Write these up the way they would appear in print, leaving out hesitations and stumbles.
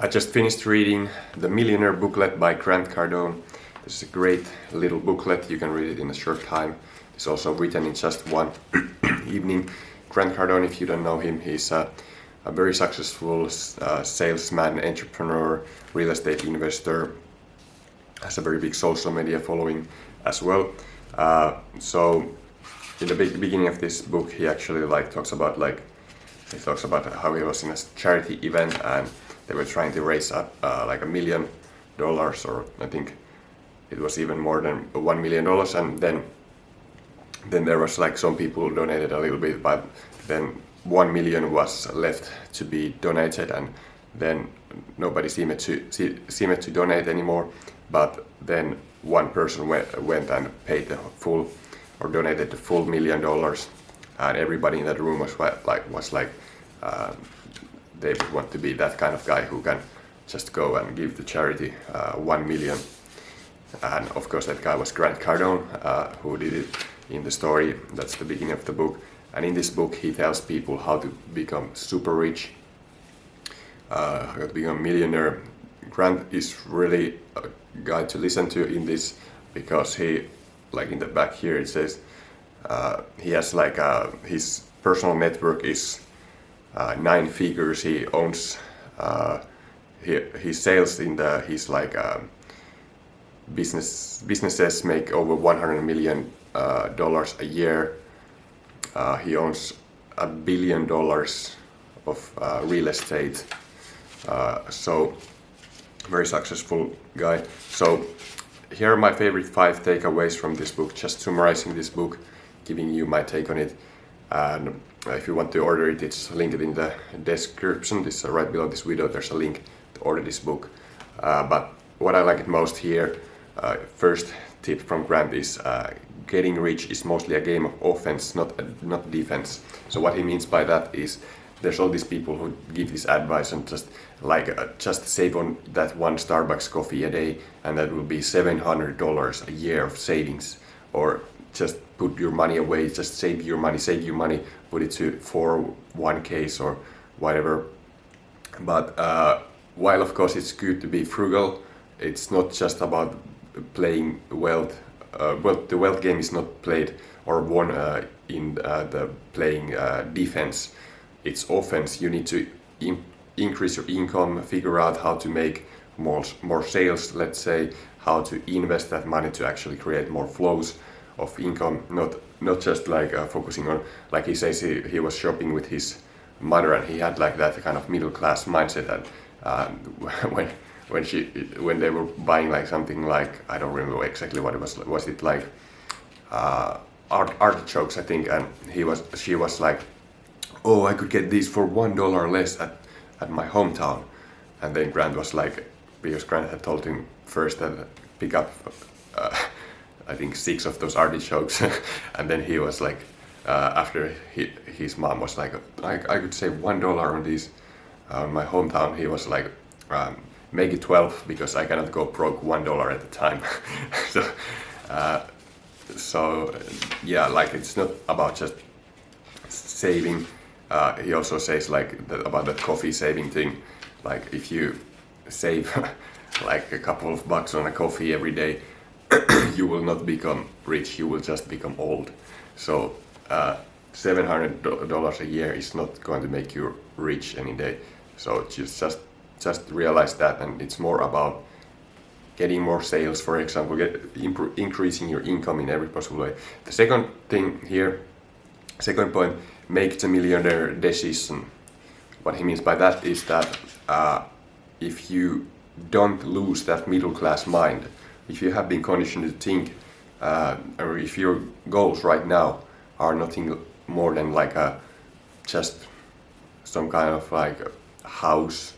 I just finished reading The Millionaire Booklet by Grant Cardone. This is a great little booklet. You can read it in a short time. It's also written in just one evening. Grant Cardone, if you don't know him, he's a very successful salesman, entrepreneur, real estate investor. Has a very big social media following as well. So in the beginning of this book, he actually talks about how he was in a charity event and they were trying to raise up like $1 million, or I think it was even more than $1 million, and then there was like some people donated a little bit, but then 1 million was left to be donated, and then nobody seemed to donate anymore. But then one person went and paid the full, or donated the full $1 million, and everybody in that room was like they would want to be that kind of guy who can just go and give the charity 1 million. And of course that guy was Grant Cardone, who did it in the story. That's the beginning of the book. And in this book he tells people how to become super rich, how to become a millionaire. Grant is really a guy to listen to in this, because he, like in the back here it says, he has his personal network is 9 figures. He owns he sales in his businesses make over $100 million a year. He owns $1 billion of real estate. So very successful guy. So here are my favorite 5 takeaways from this book, just summarizing this book, giving you my take on it. And if you want to order it, it's linked in the description. This right below this video, there's a link to order this book. But what I like it most here, first tip from Grant is getting rich is mostly a game of offense, not defense. So what he means by that is there's all these people who give this advice and just save on that one Starbucks coffee a day, and that will be $700 a year of savings. Or just put your money away, just save your money, put it to 401ks or whatever. But while of course it's good to be frugal, it's not just about playing wealth. The wealth game is not played or won in the playing defense. It's offense. You need to increase your income, figure out how to make more sales, let's say, how to invest that money to actually create more flows of income, not just focusing on, like he says, he was shopping with his mother and he had like that kind of middle class mindset, and when they were buying like something like, I don't remember exactly what it was it like artichokes I think, and she was like, oh, I could get these for $1 less at my hometown. And then Grant was like, because Grant had told him first that pick up I think 6 of those artichokes, and then he was like, after his mom was like, I could save $1 on these on my hometown, he was like, make it 12 because I cannot go broke $1 at a time. So yeah, like it's not about just saving. He also says about the coffee saving thing, like if you save like a couple of bucks on a coffee every day, you will not become rich, you will just become old. So $700 a year is not going to make you rich any day. So just realize that, and it's more about getting more sales, for example, increasing your income in every possible way. The second thing here, second point, make the millionaire decision. What he means by that is that if you don't lose that middle class mind, if you have been conditioned to think, or if your goals right now are nothing more than just some kind of like a house,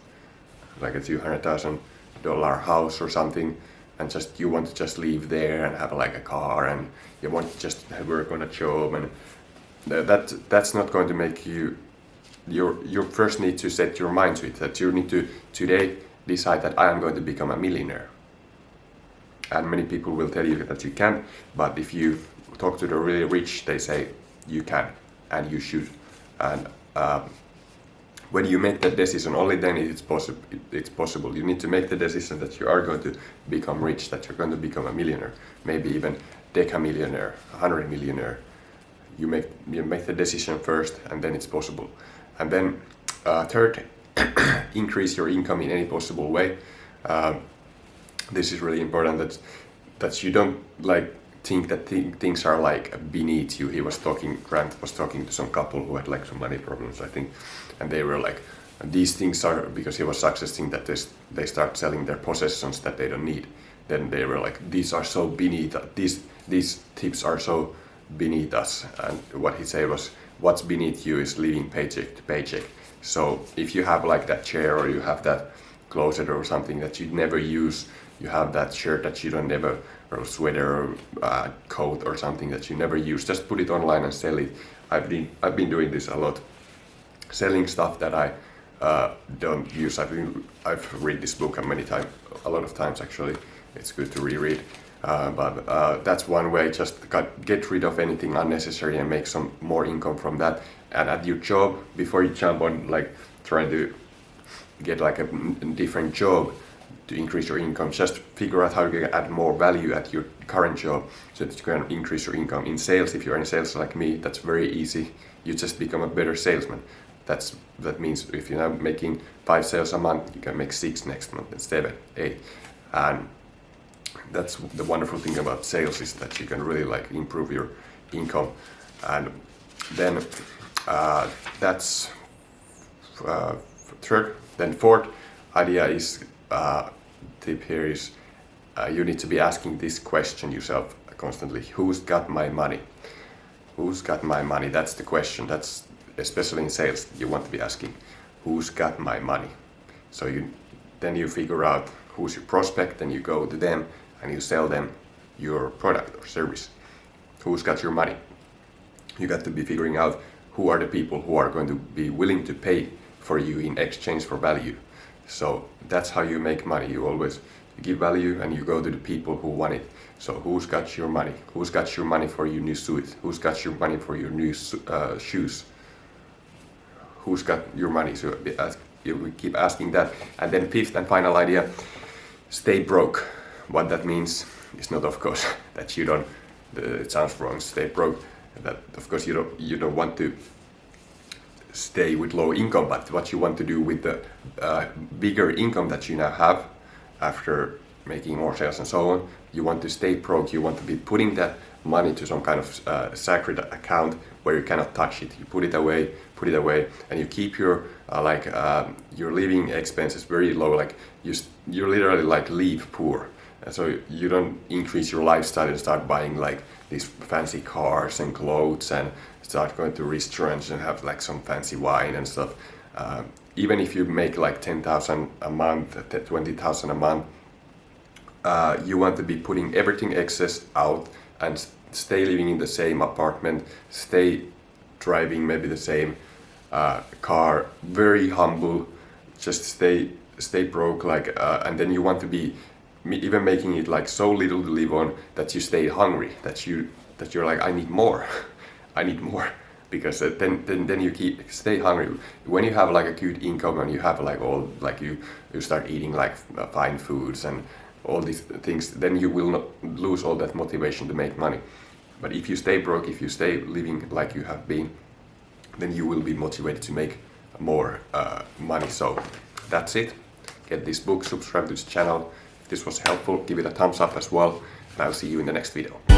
like a $200,000 house or something, and you want to just live there and have like a car, and you want to just work on a job, and that's not going to make you. You first need to set your mind to it, that you need to today decide that I am going to become a millionaire. And many people will tell you that you can't, but if you talk to the really rich, they say you can and you should. And when you make that decision, only then it's possible. You need to make the decision that you are going to become rich, that you're going to become a millionaire, maybe even deca-millionaire, 100-millionaire. You make the decision first, and then it's possible. And then third, increase your income in any possible way. This is really important, that you don't like think that things are like beneath you. Grant was talking to some couple who had like some money problems, I think, and they were like, these things are, because he was suggesting that they start selling their possessions that they don't need. Then they were like, these are so beneath, these tips are so beneath us. And what he said was, what's beneath you is living paycheck to paycheck. So if you have like that chair, or you have that closet or something that you never use, you have that shirt that you don't ever, or sweater or coat or something that you never use, just put it online and sell it. I've been doing this a lot, selling stuff that I don't use. I've read this book a lot of times actually. It's good to reread. But that's one way. Just get rid of anything unnecessary and make some more income from that. And at your job, before you jump on like trying to get like a different job to increase your income, just figure out how you can add more value at your current job so that you can increase your income. In sales, if you're in sales like me, that's very easy. You just become a better salesman. That means if you're now making 5 sales a month, you can make 6 next month and 7, 8. And that's the wonderful thing about sales, is that you can really like improve your income. And then that's third. Then fourth idea is, tip here is, you need to be asking this question yourself constantly: who's got my money? Who's got my money? That's the question. That's especially in sales, you want to be asking, who's got my money? So then you figure out who's your prospect, then you go to them and you sell them your product or service. Who's got your money? You got to be figuring out who are the people who are going to be willing to pay for you in exchange for value. So that's how you make money. You always give value and you go to the people who want it. So who's got your money? Who's got your money for your new suit? Who's got your money for your new shoes? Who's got your money? So we keep asking that. And then fifth and final idea, stay broke. What that means is not, of course, that you don't, it sounds wrong, stay broke. That, of course, you don't want to stay with low income, but what you want to do with the bigger income that you now have after making more sales and so on, you want to stay broke. You want to be putting that money to some kind of sacred account where you cannot touch it. You put it away, and you keep your your living expenses very low. Like you literally like leave poor. So you don't increase your lifestyle and start buying like these fancy cars and clothes and start going to restaurants and have like some fancy wine and stuff. Even if you make like 10,000 a month, 20,000 a month, you want to be putting everything excess out and stay living in the same apartment, stay driving maybe the same car, very humble, just stay broke, like, and then you want to be even making it like so little to live on that you stay hungry, that you're like, I need more, I need more, because then you stay hungry. When you have like a good income and you have like all like you start eating like fine foods and all these things, then you will not lose all that motivation to make money. But if you stay broke, if you stay living like you have been, then you will be motivated to make more money. So that's it. Get this book, subscribe to this channel. If this was helpful, give it a thumbs up as well, and I'll see you in the next video.